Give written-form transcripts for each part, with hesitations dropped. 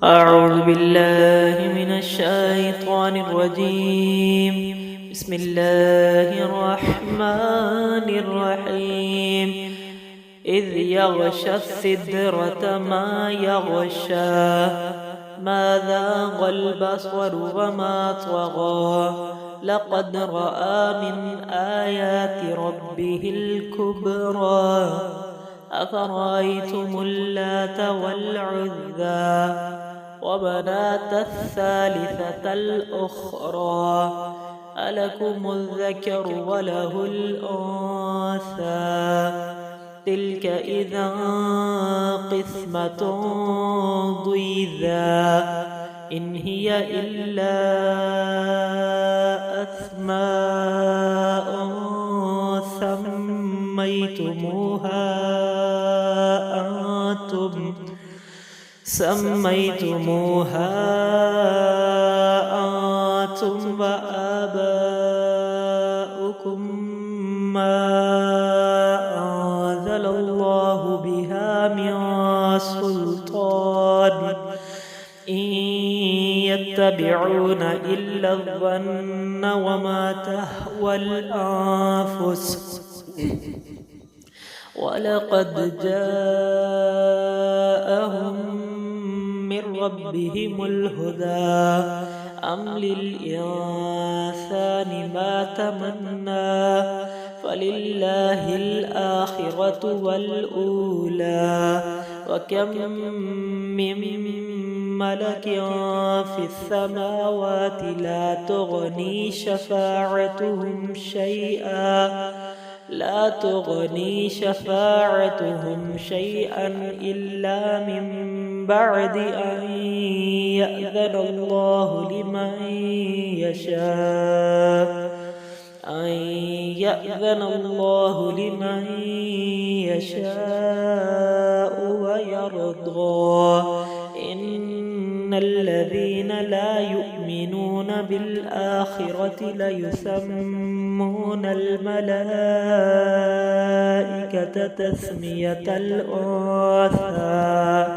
أعوذ بالله من الشيطان الرجيم. بسم الله الرحمن الرحيم. إذ يغشى السدرة ما يغشى ما ذاق البصر وما طغى لقد رأى من آيات ربه الكبرى أفرأيتم اللات والعزى ومناة الثالثة الأخرى ألكم الذكر وله الأنثى تلك إذا قسمة ضيزى إن هي إلا أسماء سميتموها أنتم وآباؤكم ما أنزل الله بها من سلطان إن يتبعون إلا الظن وما تهوى الأنفس ولقد جاءهم من ربهم الهدى أم للإنسان ما تمنى فلله الآخرة والأولى وكم من ملك في السماوات لا تغني شفاعتهم شيئا إلا من بعد أن يأذن الله لمن يشاء ويرضى إن الذين لا يؤمنون بالآخرة ليسمون الملائكة تسمية الأنثى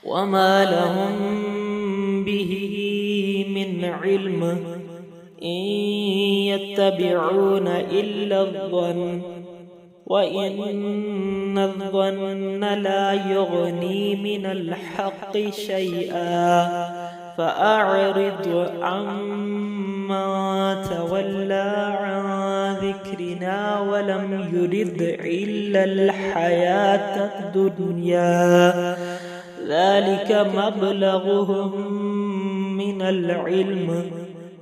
وما لهم به من علم إن يتبعون إلا الظن وإن الظن لا يغني من الحق شيئا فأعرض عمن تولى عن ذكرنا ولم يرد إلا الحياة الدنيا ذلك مبلغهم من العلم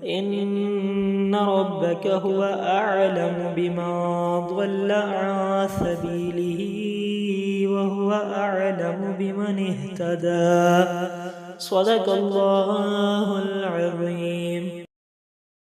إن ربك هو أعلم بمن ضل عن سبيله وهو أعلم بمن اهتدى صدق الله العظيم.